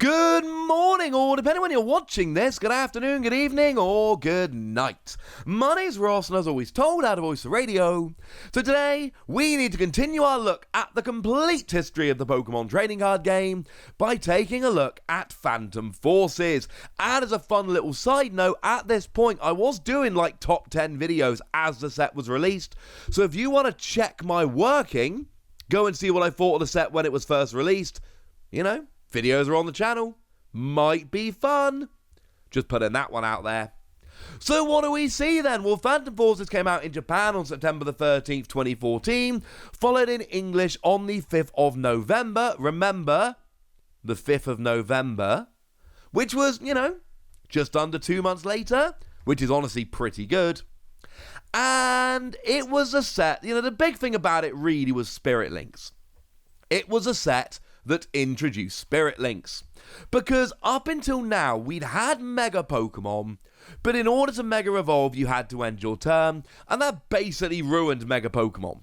Good morning, or depending when you're watching this, good afternoon, good evening, or good night. My name's Ross, and as always told, out of Voice Radio. So today, we need to continue our look at the complete history of the Pokemon trading card game by taking a look at Phantom Forces. And as a fun little side note, at this point, I was doing like top 10 videos as the set was released. So if you want to check my working, go and see what I thought of the set when it was first released, you know, videos are on the channel. Might be fun. Just putting that one out there. So what do we see then? Well, Phantom Forces came out in Japan on September the 13th, 2014. Followed in English on the 5th of November. Remember, the 5th of November. Which was, you know, just under 2 months later. Which is honestly pretty good. And it was a set, you know, the big thing about it really was Spirit Links. It was a set that introduced Spirit Links. Because up until now, we'd had Mega Pokemon, but in order to Mega Evolve, you had to end your turn, and that basically ruined Mega Pokemon,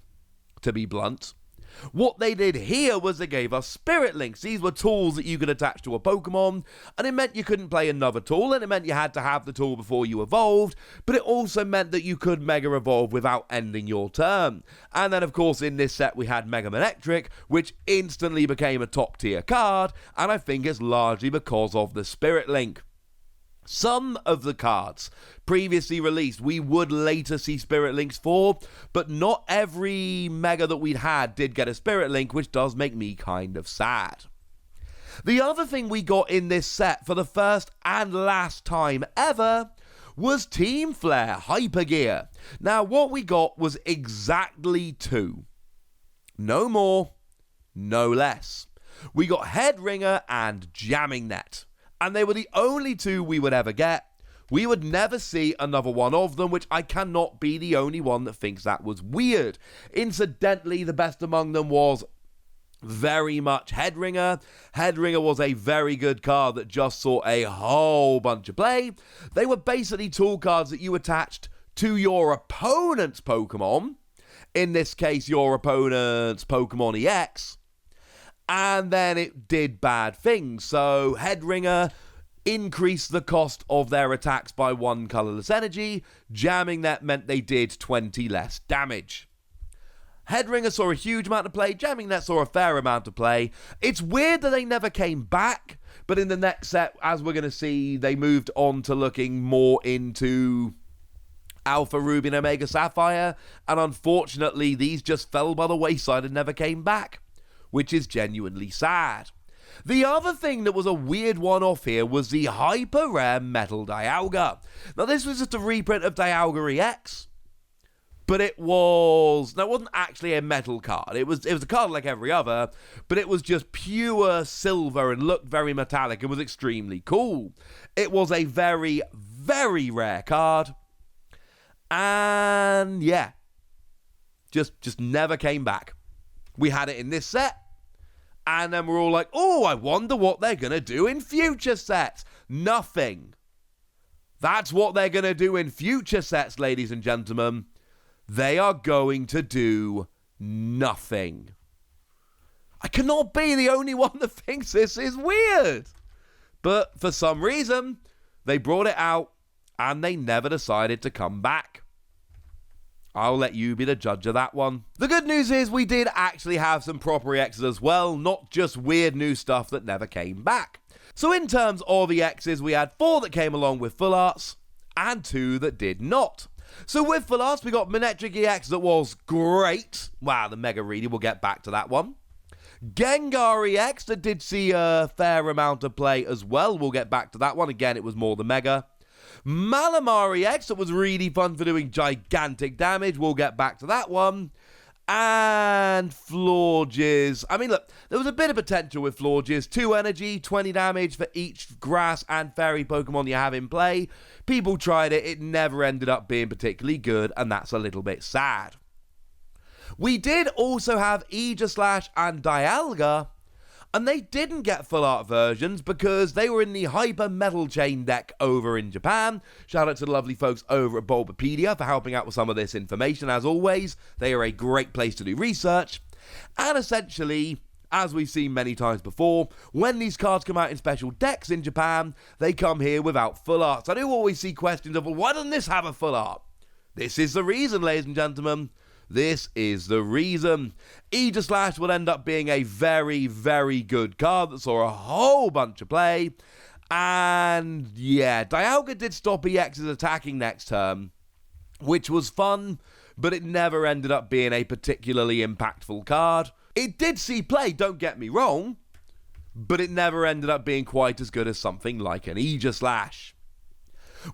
to be blunt. What they did here was they gave us Spirit Links. These were tools that you could attach to a Pokemon, and it meant you couldn't play another tool, and it meant you had to have the tool before you evolved, but it also meant that you could Mega Evolve without ending your turn. And then, of course, in this set, we had Mega Manectric, which instantly became a top-tier card, and I think it's largely because of the Spirit Link. Some of the cards previously released we would later see Spirit Links for, but not every Mega that we'd had did get a Spirit Link, which does make me kind of sad. The other thing we got in this set for the first and last time ever was Team Flare Hyper Gear. Now what we got was exactly two. No more, no less. We got Head Ringer and Jamming Net. And they were the only two we would ever get. We would never see another one of them, which I cannot be the only one that thinks that was weird. Incidentally, the best among them was very much Head Ringer. Head Ringer was a very good card that just saw a whole bunch of play. They were basically tool cards that you attached to your opponent's Pokemon. In this case, your opponent's Pokémon EX. And then it did bad things. So Head Ringer increased the cost of their attacks by 1 colorless energy. Jamming Net meant they did 20 less damage. Head Ringer saw a huge amount of play. Jamming Net saw a fair amount of play. It's weird that they never came back. But in the next set, as we're going to see, they moved on to looking more into Alpha Ruby and Omega Sapphire. And unfortunately, these just fell by the wayside and never came back, which is genuinely sad. The other thing that was a weird one-off here was the hyper rare Metal Dialga. Now this was just a reprint of Dialga EX, but it wasn't actually a metal card. It was a card like every other, but it was just pure silver and looked very metallic and was extremely cool. It was a very, very rare card, and yeah, just never came back. We had it in this set, and then we're all like, oh, I wonder what they're going to do in future sets. Nothing. That's what they're going to do in future sets, ladies and gentlemen. They are going to do nothing. I cannot be the only one that thinks this is weird. But for some reason, they brought it out, and they never decided to come back. I'll let you be the judge of that one. The good news is we did actually have some proper EXs as well, not just weird new stuff that never came back. So in terms of EXs, we had 4 that came along with full arts, and 2 that did not. So with full arts, we got Manectric EX that was great. Wow, the Mega Reedy, we'll get back to that one. Gengar EX that did see a fair amount of play as well. We'll get back to that one. Again, it was more the Mega. Malamar EX that was really fun for doing gigantic damage. We'll get back to that one. And Florges. I mean, look, there was a bit of potential with Florges. 2 energy, 20 damage for each grass and fairy Pokemon you have in play. People tried it. It never ended up being particularly good, and that's a little bit sad. We did also have Aegislash and Dialga, and they didn't get full art versions because they were in the Hyper Metal Chain deck over in Japan. Shout out to the lovely folks over at Bulbapedia for helping out with some of this information. As always, they are a great place to do research. And essentially, as we've seen many times before, when these cards come out in special decks in Japan, they come here without full arts. I do always see questions of, well, why doesn't this have a full art? This is the reason, ladies and gentlemen. This is the reason. Aegislash will end up being a very, very good card that saw a whole bunch of play. And yeah, Dialga did stop EX's attacking next turn, which was fun, but it never ended up being a particularly impactful card. It did see play, don't get me wrong, but it never ended up being quite as good as something like an Aegislash.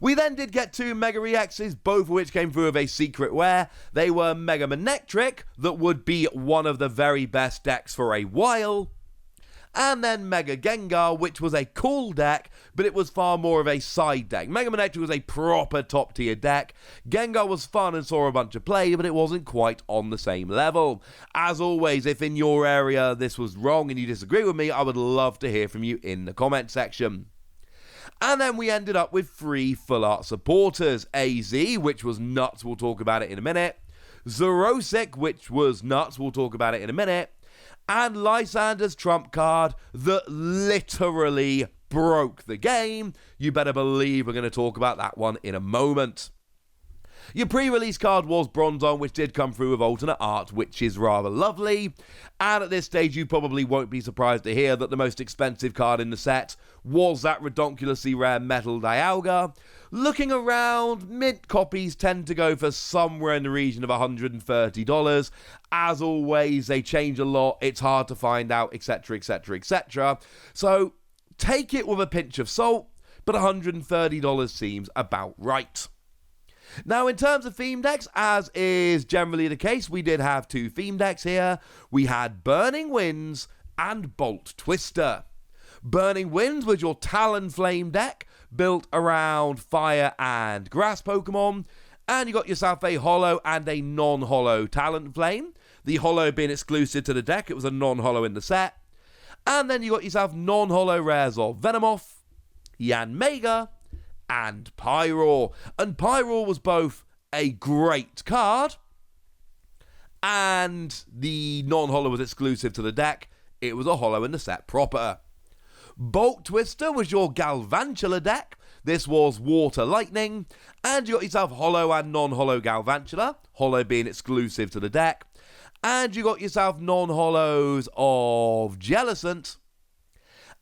We then did get 2 Mega EXs, both of which came through with a secret rare. They were Mega Manectric, that would be one of the very best decks for a while, and then Mega Gengar, which was a cool deck, but it was far more of a side deck. Mega Manectric was a proper top tier deck. Gengar was fun and saw a bunch of play, but it wasn't quite on the same level. As always, if in your area this was wrong and you disagree with me, I would love to hear from you in the comment section. And then we ended up with 3 full art supporters. AZ, which was nuts, we'll talk about it in a minute. Xerosic, which was nuts, we'll talk about it in a minute. And Lysandre's Trump Card that literally broke the game. You better believe we're going to talk about that one in a moment. Your pre-release card was Bronzong, which did come through with alternate art, which is rather lovely. And at this stage, you probably won't be surprised to hear that the most expensive card in the set was that redonkulously rare Metal Dialga. Looking around, mint copies tend to go for somewhere in the region of $130. As always, they change a lot, it's hard to find out, etc, etc, etc. So take it with a pinch of salt, but $130 seems about right. Now, in terms of theme decks, as is generally the case, we did have 2 theme decks here. We had Burning Winds and Bolt Twister. Burning Winds was your Talonflame deck, built around fire and grass Pokemon, and you got yourself a holo and a non-holo Talonflame. The holo being exclusive to the deck, it was a non-holo in the set. And then you got yourself non-holo rares of Venomoth, Yanmega, and Pyroar. And Pyroar was both a great card, and the non-holo was exclusive to the deck. It was a holo in the set proper. Bolt Twister was your Galvantula deck. This was Water Lightning, and you got yourself holo and non-holo Galvantula, holo being exclusive to the deck. And you got yourself non-holos of Jellicent,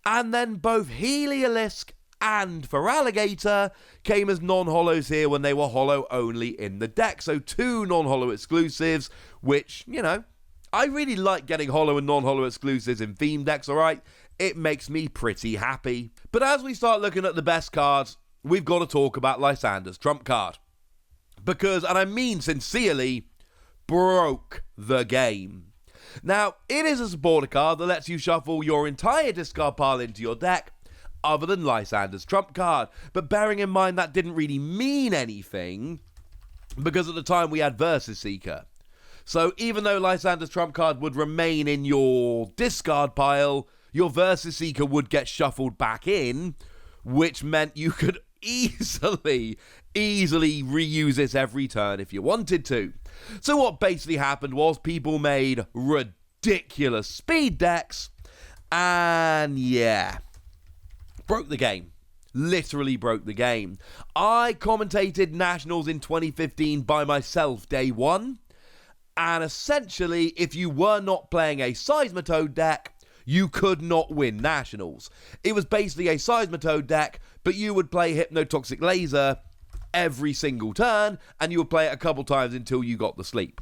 and then both Heliolisk and Feraligatr came as non-holos here when they were holo only in the deck. So 2 non-holo exclusives, which, you know, I really like getting holo and non-holo exclusives in theme decks, alright? It makes me pretty happy. But as we start looking at the best cards, we've got to talk about Lysandre's Trump Card. Because, and I mean sincerely, broke the game. Now, it is a supporter card that lets you shuffle your entire discard pile into your deck, other than Lysandre's Trump Card. But bearing in mind that didn't really mean anything, because at the time we had Versus Seeker. So even though Lysandre's Trump Card would remain in your discard pile, your Versus Seeker would get shuffled back in, which meant you could easily reuse this every turn if you wanted to. So what basically happened was people made ridiculous speed decks, and yeah, broke the game. Literally broke the game. I commentated Nationals in 2015 by myself day one, and essentially, if you were not playing a Seismitoad deck, you could not win Nationals. It was basically a Seismitoad deck, but you would play Hypnotoxic Laser every single turn, and you would play it a couple times until you got the sleep.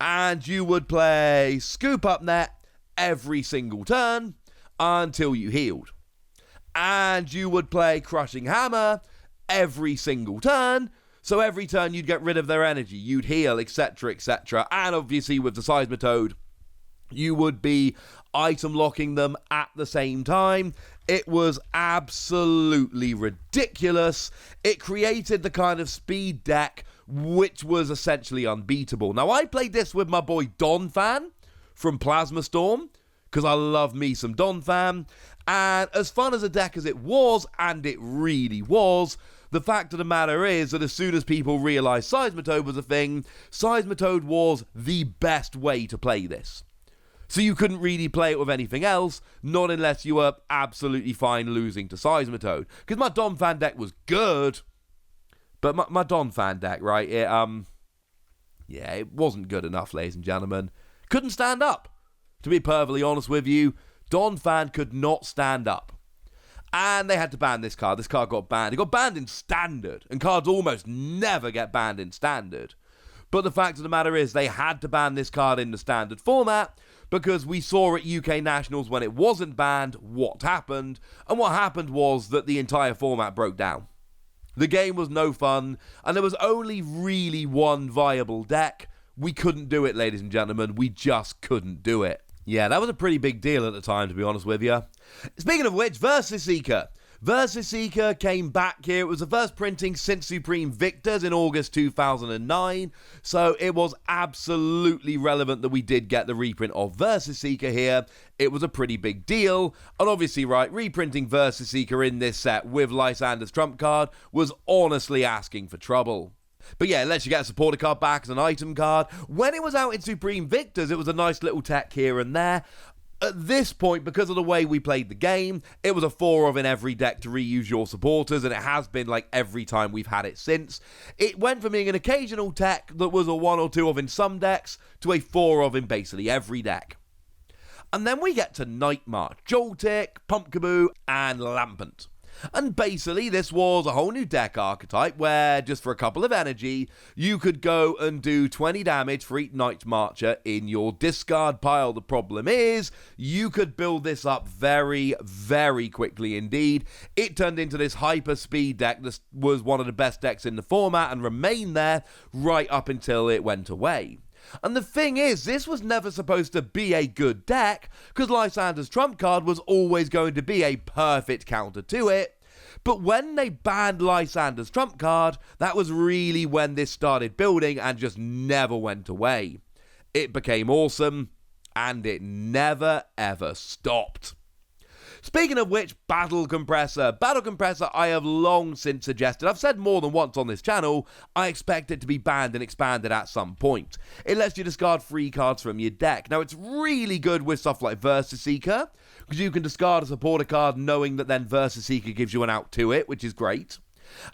And you would play Scoop Up Net every single turn until you healed. And you would play Crushing Hammer every single turn, so every turn you'd get rid of their energy, you'd heal, etc, etc. And obviously with the Seismitoad, you would be item locking them at the same time. It was absolutely ridiculous. It created the kind of speed deck which was essentially unbeatable. Now, I played this with my boy Donphan from Plasma Storm, because I love me some Donphan. And as fun as a deck as it was, and it really was, the fact of the matter is that as soon as people realised Seismitoad was a thing, Seismitoad was the best way to play this. So you couldn't really play it with anything else, not unless you were absolutely fine losing to Seismitoad. Because my Donphan deck was good, but my Donphan deck, right, it wasn't good enough, ladies and gentlemen. Couldn't stand up. To be perfectly honest with you, Donphan could not stand up. And they had to ban this card. This card got banned. It got banned in Standard, and cards almost never get banned in Standard. But the fact of the matter is, they had to ban this card in the Standard format, because we saw at UK Nationals when it wasn't banned what happened, and what happened was that the entire format broke down. The game was no fun, and there was only really one viable deck. We couldn't do it, ladies and gentlemen. We just couldn't do it. Yeah, that was a pretty big deal at the time, to be honest with you. Speaking of which, Versus Seeker. Versus Seeker came back here. It was the first printing since Supreme Victors in August 2009. So it was absolutely relevant that we did get the reprint of Versus Seeker here. It was a pretty big deal. And obviously, right, reprinting Versus Seeker in this set with Lysandre's Trump Card was honestly asking for trouble. But yeah, it lets you get a supporter card back as an item card. When it was out in Supreme Victors, it was a nice little tech here and there. At this point, because of the way we played the game, it was a 4 of in every deck to reuse your supporters, and it has been like every time we've had it since. It went from being an occasional tech that was a 1 or 2 of in some decks to a 4 of in basically every deck. And then we get to Night March, Joltik, Pumpkaboo, and Lampant. And basically, this was a whole new deck archetype where, just for a couple of energy, you could go and do 20 damage for each Night Marcher in your discard pile. The problem is, you could build this up very, very quickly indeed. It turned into this hyper speed deck that was one of the best decks in the format and remained there right up until it went away. And the thing is, this was never supposed to be a good deck, because Lysandre's Trump Card was always going to be a perfect counter to it. But when they banned Lysandre's Trump Card, that was really when this started building and just never went away. It became awesome, and it never ever stopped. Speaking of which, Battle Compressor. Battle Compressor I have long since suggested. I've said more than once on this channel, I expect it to be banned and expanded at some point. It lets you discard free cards from your deck. Now, it's really good with stuff like Versus Seeker, because you can discard a supporter card knowing that then Versus Seeker gives you an out to it, which is great.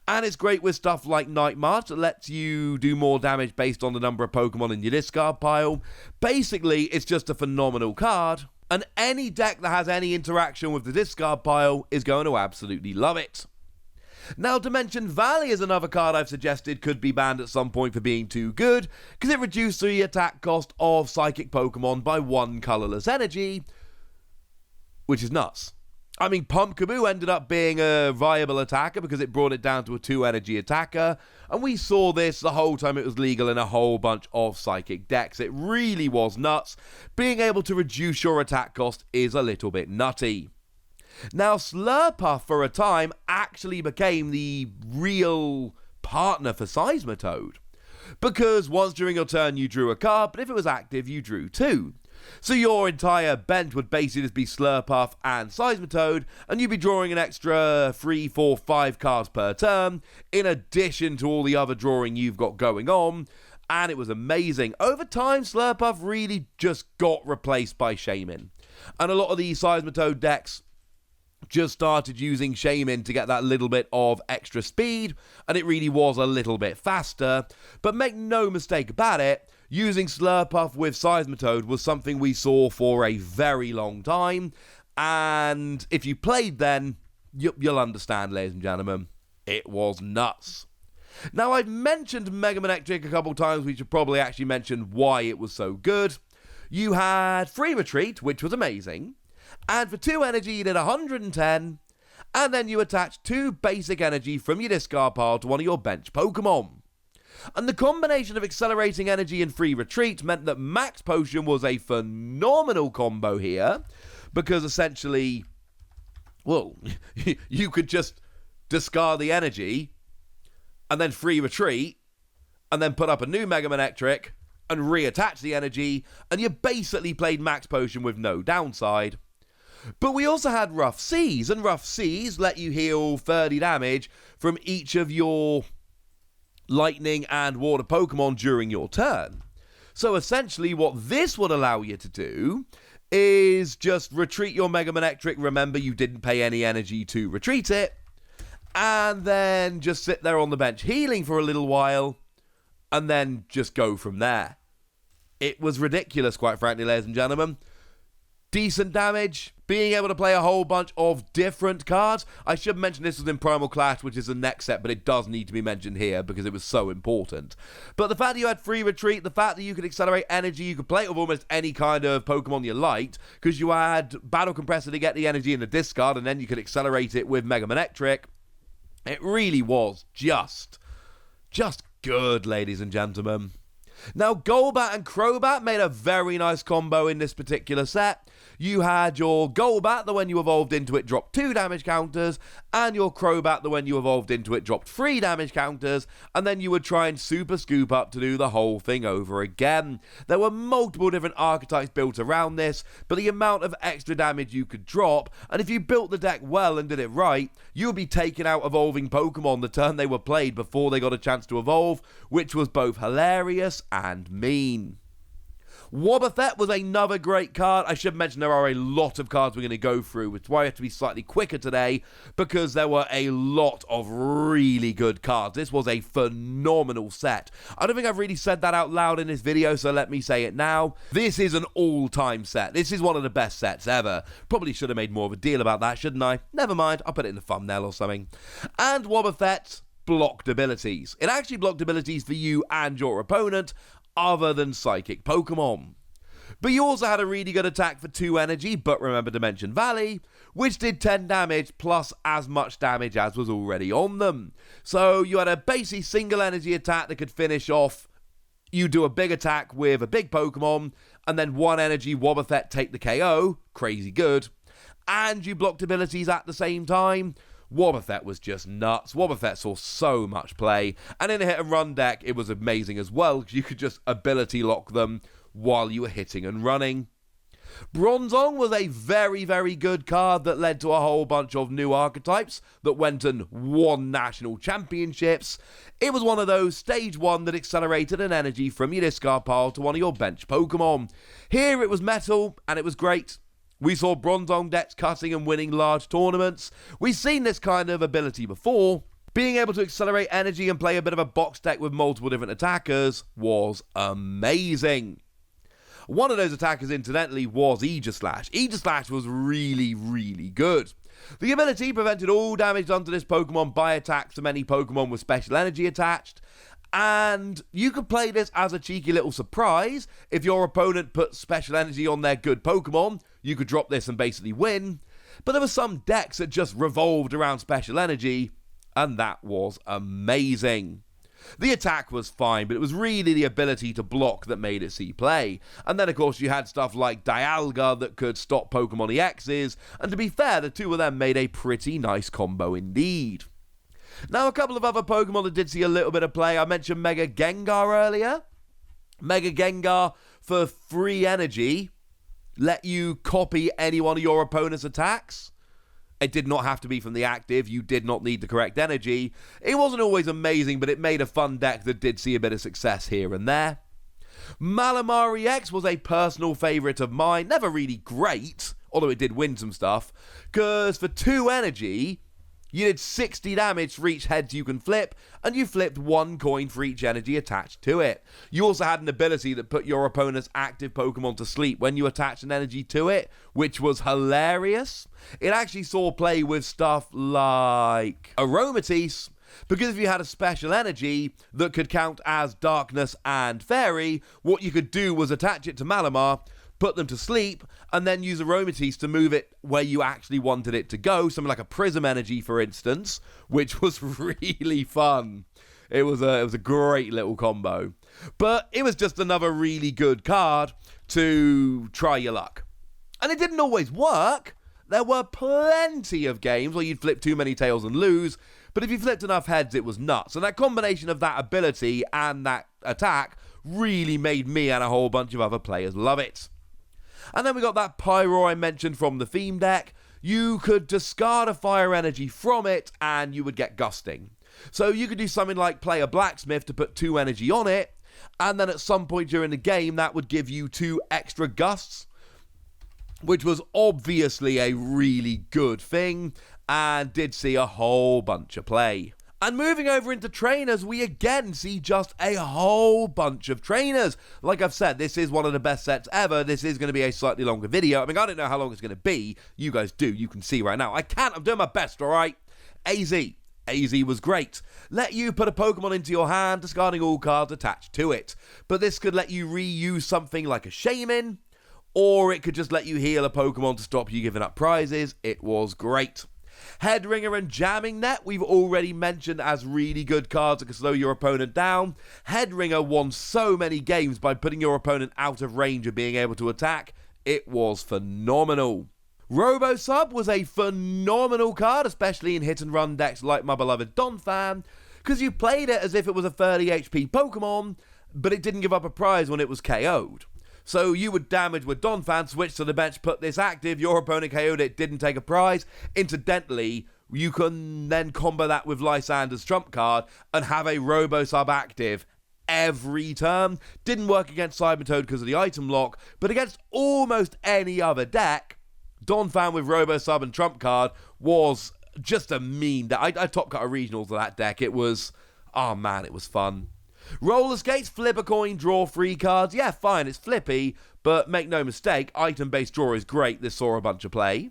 And it's great with stuff like Night March that lets you do more damage based on the number of Pokemon in your discard pile. Basically, it's just a phenomenal card. And any deck that has any interaction with the discard pile is going to absolutely love it. Now, Dimension Valley is another card I've suggested could be banned at some point for being too good, because it reduced the attack cost of Psychic Pokemon by 1 colourless energy, which is nuts. I mean, Pumpkaboo ended up being a viable attacker because it brought it down to a 2 energy attacker, and we saw this the whole time it was legal in a whole bunch of Psychic decks. It really was nuts. Being able to reduce your attack cost is a little bit nutty. Now, Slurpuff for a time actually became the real partner for Seismitoad, because once during your turn you drew a card, but if it was active you drew 2. So your entire bench would basically just be Slurpuff and Seismitoad, and you'd be drawing an extra 3, 4, 5 cards per turn, in addition to all the other drawing you've got going on, and it was amazing. Over time, Slurpuff really just got replaced by Shaman, and a lot of these Seismitoad decks just started using Shaman to get that little bit of extra speed, and it really was a little bit faster. But make no mistake about it, using Slurpuff with Seismitoad was something we saw for a very long time, and if you played then, you'll understand, ladies and gentlemen, it was nuts. Now, I've mentioned Mega Manectric a couple times. We should probably actually mention why it was so good. You had Free Retreat, which was amazing, and for 2 energy you did 110, and then you attached 2 basic energy from your discard pile to one of your bench Pokemon. And the combination of accelerating energy and free retreat meant that Max Potion was a phenomenal combo here, because essentially, well, you could just discard the energy and then free retreat and then put up a new Mega Manectric and reattach the energy, and you basically played Max Potion with no downside. But we also had Rough Seas, and Rough Seas let you heal 30 damage from each of your lightning and water Pokemon during your turn. So essentially what this would allow you to do is just retreat your Mega Manectric. Remember, you didn't pay any energy to retreat it. And then just sit there on the bench healing for a little while, and then just go from there. It was ridiculous, quite frankly, ladies and gentlemen. Decent damage, being able to play a whole bunch of different cards. I should mention this was in Primal Clash, which is the next set, but it does need to be mentioned here because it was so important. But the fact that you had free retreat, the fact that you could accelerate energy, you could play it with almost any kind of Pokemon you liked, because you had Battle Compressor to get the energy in the discard, and then you could accelerate it with Mega Manectric. It really was just good, ladies and gentlemen. Now, Golbat and Crobat made a very nice combo in this particular set. You had your Golbat, that when you evolved into it dropped 2 damage counters, and your Crobat, that when you evolved into it dropped 3 damage counters, and then you would try and super scoop up to do the whole thing over again. There were multiple different archetypes built around this, but the amount of extra damage you could drop, and if you built the deck well and did it right, you would be taking out evolving Pokemon the turn they were played before they got a chance to evolve, which was both hilarious and mean. Wobbuffet was another great card. I should mention there are a lot of cards we're going to go through, which is why I have to be slightly quicker today, because there were a lot of really good cards. This was a phenomenal set. I don't think I've really said that out loud in this video, so let me say it now. This is an all-time set. This is one of the best sets ever. Probably should have made more of a deal about that, shouldn't I? Never mind, I'll put it in the thumbnail or something. And Wobbuffet blocked abilities. It actually blocked abilities for you and your opponent, other than Psychic Pokemon. But you also had a really good attack for 2 energy, but remember Dimension Valley, which did 10 damage plus as much damage as was already on them. So you had a basically single energy attack that could finish off, you do a big attack with a big Pokemon, and then 1 energy Wobbuffet take the KO, crazy good, and you blocked abilities at the same time. Wobbuffet was just nuts. Wobbuffet saw so much play, and in a hit and run deck it was amazing as well, because you could just ability lock them while you were hitting and running. Bronzong was a very, very good card that led to a whole bunch of new archetypes that went and won national championships. It was one of those stage 1 that accelerated an energy from your discard pile to one of your bench Pokemon. Here it was metal, and it was great. We saw Bronzong decks cutting and winning large tournaments. We've seen this kind of ability before. Being able to accelerate energy and play a bit of a box deck with multiple different attackers was amazing. One of those attackers, incidentally, was Aegislash. Aegislash was really, really good. The ability prevented all damage done to this Pokemon by attacks from any Pokemon with special energy attached. And you could play this as a cheeky little surprise. If your opponent put special energy on their good Pokemon, you could drop this and basically win. But there were some decks that just revolved around special energy, and that was amazing. The attack was fine, but it was really the ability to block that made it see play. And then, of course, you had stuff like Dialga that could stop Pokemon EXs, and to be fair, the two of them made a pretty nice combo indeed. Now, a couple of other Pokemon that did see a little bit of play. I mentioned Mega Gengar earlier. Mega Gengar, for free energy, let you copy any one of your opponent's attacks. It did not have to be from the active. You did not need the correct energy. It wasn't always amazing, but it made a fun deck that did see a bit of success here and there. Malamar EX was a personal favourite of mine. Never really great, although it did win some stuff, because for 2 energy, you did 60 damage for each heads you can flip, and you flipped 1 coin for each energy attached to it. You also had an ability that put your opponent's active Pokemon to sleep when you attached an energy to it, which was hilarious. It actually saw play with stuff like Aromatisse, because if you had a special energy that could count as Darkness and Fairy, what you could do was attach it to Malamar, put them to sleep, and then use Aromatisse to move it where you actually wanted it to go, something like a Prism Energy, for instance, which was really fun. It was a great little combo. But it was just another really good card to try your luck. And it didn't always work. There were plenty of games where you'd flip too many tails and lose, but if you flipped enough heads, it was nuts. And that combination of that ability and that attack really made me and a whole bunch of other players love it. And then we got that Pyro I mentioned from the theme deck. You could discard a fire energy from it, and you would get gusting. So you could do something like play a Blacksmith to put 2 energy on it, and then at some point during the game, that would give you 2 extra gusts. which was obviously a really good thing and did see a whole bunch of play. And moving over into trainers, we again see just a whole bunch of trainers. Like I've said, this is one of the best sets ever. This is going to be a slightly longer video. I mean, I don't know how long it's going to be. You guys do. You can see right now. I can't. I'm doing my best, all right? AZ was great. Let you put a Pokemon into your hand, discarding all cards attached to it. But this could let you reuse something like a Shaman, or it could just let you heal a Pokemon to stop you giving up prizes. It was great. Headringer and Jamming Net, we've already mentioned as really good cards that can slow your opponent down. Headringer won so many games by putting your opponent out of range of being able to attack. It was phenomenal. Robo-Sub was a phenomenal card, especially in hit-and-run decks like my beloved Donphan, because you played it as if it was a 30 HP Pokemon, but it didn't give up a prize when it was KO'd. So you would damage with Donphan, switch to the bench, put this active, your opponent KO'd it, didn't take a prize. Incidentally, you can then combo that with Lysandre's Trump Card and have a Robo-Sub active every turn. Didn't work against Cybertoad because of the item lock, but against almost any other deck, Donphan with Robo-Sub and Trump Card was just a mean deck. I top cut a regionals of that deck. It was, oh man, it was fun. Roller Skates, flip a coin, draw 3 cards. Yeah, fine, it's flippy, but make no mistake, item-based draw is great. This saw a bunch of play.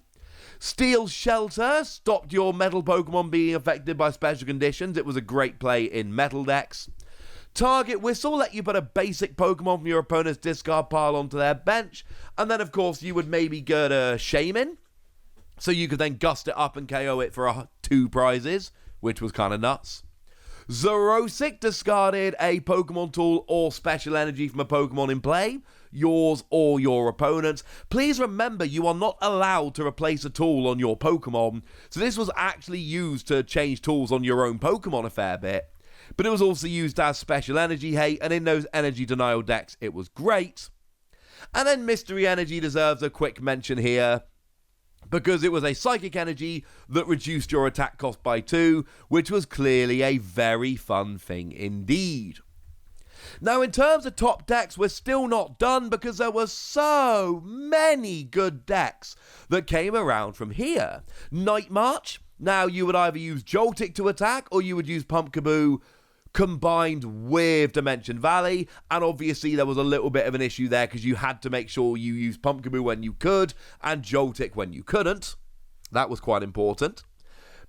Steel Shelter stopped your metal Pokemon being affected by special conditions. It was a great play in metal decks. Target Whistle let you put a basic Pokemon from your opponent's discard pile onto their bench, and then, of course, you would maybe get a Shaman, so you could then gust it up and KO it for 2 prizes, which was kind of nuts. Zerosic discarded a Pokemon tool or special energy from a Pokemon in play, yours or your opponent's. Please remember, you are not allowed to replace a tool on your Pokemon, so this was actually used to change tools on your own Pokemon a fair bit, but it was also used as special energy hate, and in those energy denial decks, it was great. And then Mystery Energy deserves a quick mention here, because it was a psychic energy that reduced your attack cost by 2, which was clearly a very fun thing indeed. Now, in terms of top decks, we're still not done because there were so many good decks that came around from here. Night March, now you would either use Joltik to attack or you would use Pumpkaboo combined with Dimension Valley, and obviously there was a little bit of an issue there because you had to make sure you used Pumpkaboo when you could and Joltik when you couldn't. That was quite important.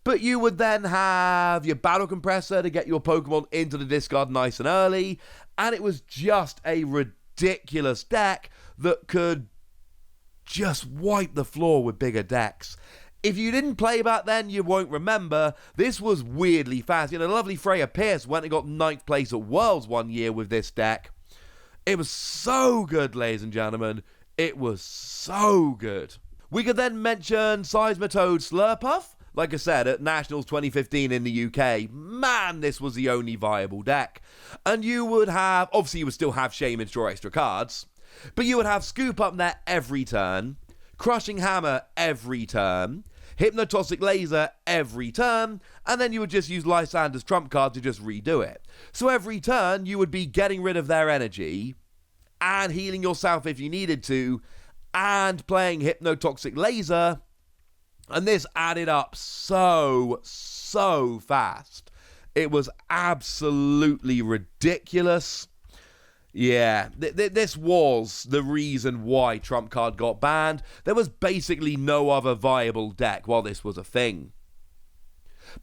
But you would then have your Battle Compressor to get your Pokemon into the discard nice and early, and it was just a ridiculous deck that could just wipe the floor with bigger decks. If you didn't play back then, you won't remember. This was weirdly fast. You know, the lovely Freya Pierce went and got 9th place at Worlds one year with this deck. It was so good, ladies and gentlemen. It was so good. We could then mention Seismitoad Slurpuff. Like I said, at Nationals 2015 in the UK, man, this was the only viable deck. And you would have, obviously you would still have Shaman draw extra cards, but you would have Scoop Up Net every turn, Crushing Hammer every turn, Hypnotoxic Laser every turn, and then you would just use Lysandre's Trump Card to just redo it. So every turn, you would be getting rid of their energy, and healing yourself if you needed to, and playing Hypnotoxic Laser, and this added up so fast. It was absolutely ridiculous. Yeah, this was the reason why Trump Card got banned. There was basically no other viable deck while this was a thing.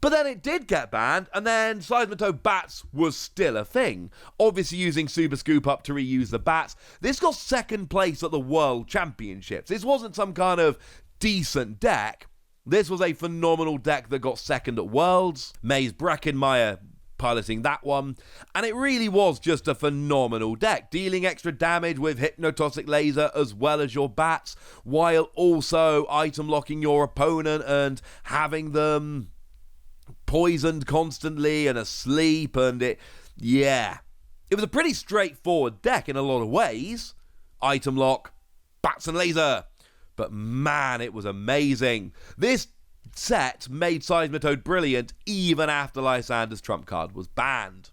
But then it did get banned, and then Seismitoad Bats was still a thing. Obviously using Super Scoop Up to reuse the Bats. This got 2nd place at the World Championships. This wasn't some kind of decent deck. This was a phenomenal deck that got 2nd at Worlds. Maze Brackenmeyer piloting that one, and it really was just a phenomenal deck, dealing extra damage with Hypnotoxic Laser as well as your Bats, while also item locking your opponent and having them poisoned constantly and asleep, and it was a pretty straightforward deck in a lot of ways. Item lock, Bats and Laser, but man, it was amazing. This set made Seismitoad brilliant even after Lysandre's Trump Card was banned.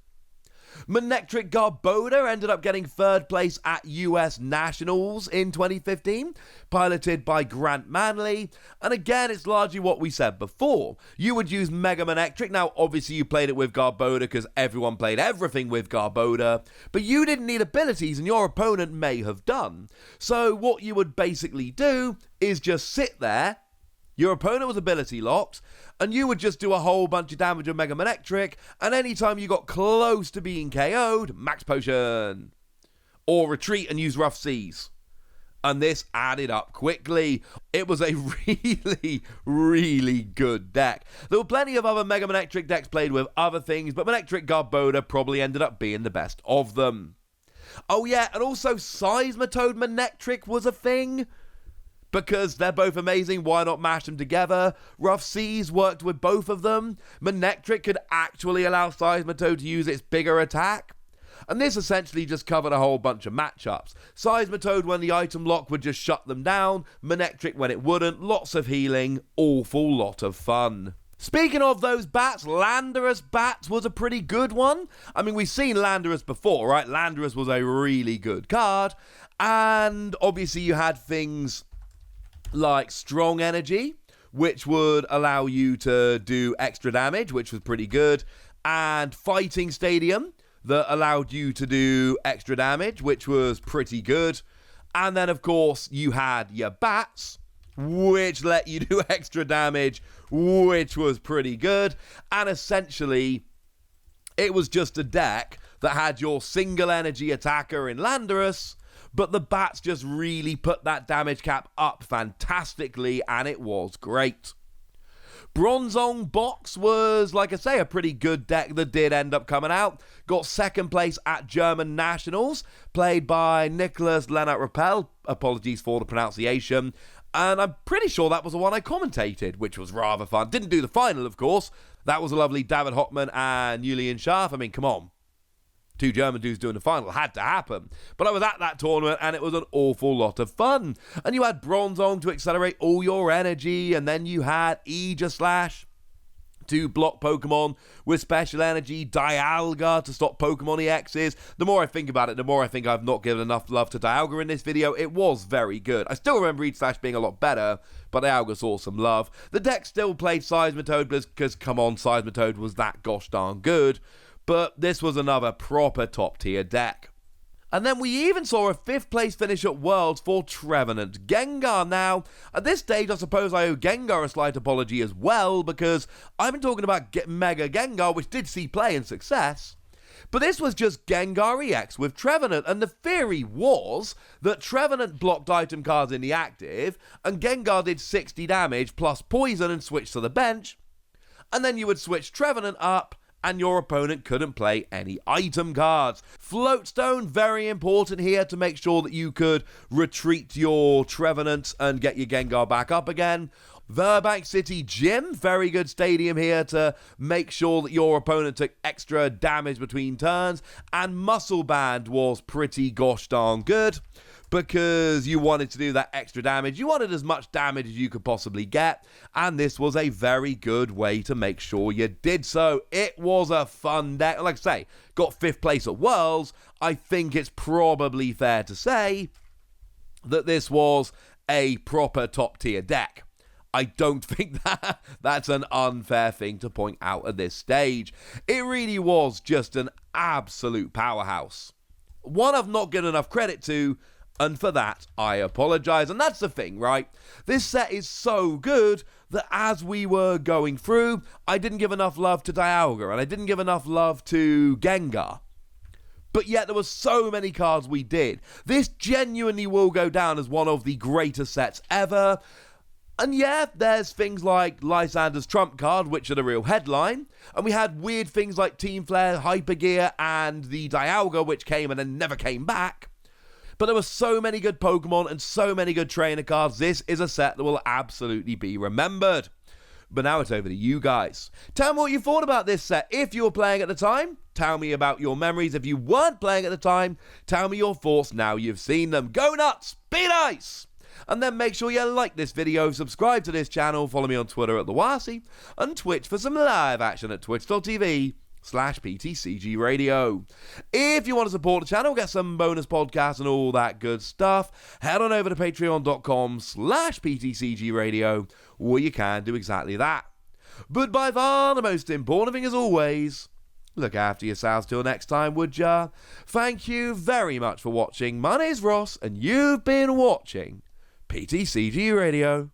Manectric Garboda ended up getting 3rd place at US Nationals in 2015, piloted by Grant Manley. And again, it's largely what we said before. You would use Mega Manectric. Now, obviously, you played it with Garboda because everyone played everything with Garboda, but you didn't need abilities, and your opponent may have done. So what you would basically do is just sit there. Your opponent was ability locked, and you would just do a whole bunch of damage with Mega Manectric, and anytime you got close to being KO'd, Max Potion. Or retreat and use Rough Seas. And this added up quickly. It was a really, really good deck. There were plenty of other Mega Manectric decks played with other things, but Manectric Garboda probably ended up being the best of them. Oh yeah, and also Seismitoad Manectric was a thing. Because they're both amazing, why not mash them together? Rough Seas worked with both of them. Manectric could actually allow Seismitoad to use its bigger attack. And this essentially just covered a whole bunch of matchups. Seismitoad when the item lock would just shut them down. Manectric when it wouldn't. Lots of healing. Awful lot of fun. Speaking of those bats, Landorus Bats was a pretty good one. I mean, we've seen Landorus before, right? Landorus was a really good card. And obviously you had things like Strong Energy, which would allow you to do extra damage, which was pretty good, and Fighting Stadium, that allowed you to do extra damage, which was pretty good, and then, of course, you had your Bats, which let you do extra damage, which was pretty good, and essentially, it was just a deck that had your single energy attacker in Landorus, but the bats just really put that damage cap up fantastically, and it was great. Bronzong Box was, like I say, a pretty good deck that did end up coming out. Got 2nd place at German Nationals, played by Nicholas Lennart Rappel. Apologies for the pronunciation. And I'm pretty sure that was the one I commentated, which was rather fun. Didn't do the final, of course. That was a lovely David Hockman and Julian Schaaf. I mean, come on. 2 German dudes doing the final had to happen. But I was at that tournament and it was an awful lot of fun. And you had Bronzong to accelerate all your energy, and then you had Aegislash to block Pokemon with special energy, Dialga to stop Pokemon EXs. The more I think about it, the more I think I've not given enough love to Dialga in this video. It was very good. I still remember Aegislash being a lot better, but Dialga saw some love. The deck still played Seismitoad because, come on, Seismitoad was that gosh darn good. But this was another proper top-tier deck. And then we even saw a 5th place finish at Worlds for Trevenant Gengar. Now, at this stage, I suppose I owe Gengar a slight apology as well, because I've been talking about Mega Gengar, which did see play and success. But this was just Gengar EX with Trevenant, and the theory was that Trevenant blocked item cards in the active, and Gengar did 60 damage plus poison and switched to the bench, and then you would switch Trevenant up, and your opponent couldn't play any item cards. Floatstone, very important here to make sure that you could retreat your Trevenant and get your Gengar back up again. Verbank City Gym, very good stadium here to make sure that your opponent took extra damage between turns. And Muscle Band was pretty gosh darn good, because you wanted to do that extra damage. You wanted as much damage as you could possibly get, and this was a very good way to make sure you did so. It was a fun deck. Like I say, got 5th place at Worlds. I think it's probably fair to say that this was a proper top-tier deck. I don't think that's an unfair thing to point out at this stage. It really was just an absolute powerhouse. One I've not given enough credit to, and for that, I apologize. And that's the thing, right? This set is so good that as we were going through, I didn't give enough love to Dialga, and I didn't give enough love to Gengar. But yet there were so many cards we did. This genuinely will go down as one of the greatest sets ever. And yeah, there's things like Lysandre's Trump Card, which are the real headline. And we had weird things like Team Flare, Hyper Gear, and the Dialga, which came and then never came back. But there were so many good Pokemon and so many good trainer cards. This is a set that will absolutely be remembered. But now it's over to you guys. Tell me what you thought about this set. If you were playing at the time, tell me about your memories. If you weren't playing at the time, tell me your thoughts now you've seen them. Go nuts! Be nice! And then make sure you like this video, subscribe to this channel, follow me on Twitter at TheWasi, and Twitch for some live action at twitch.tv patreon.com/PTCGRadio. If you want to support the channel, get some bonus podcasts and all that good stuff, head on over to patreon.com/PTCGRadio, where you can do exactly that. But by far the most important thing, as always, look after yourselves till next time, would ya? Thank you very much for watching. My name's Ross, and you've been watching PTCG Radio.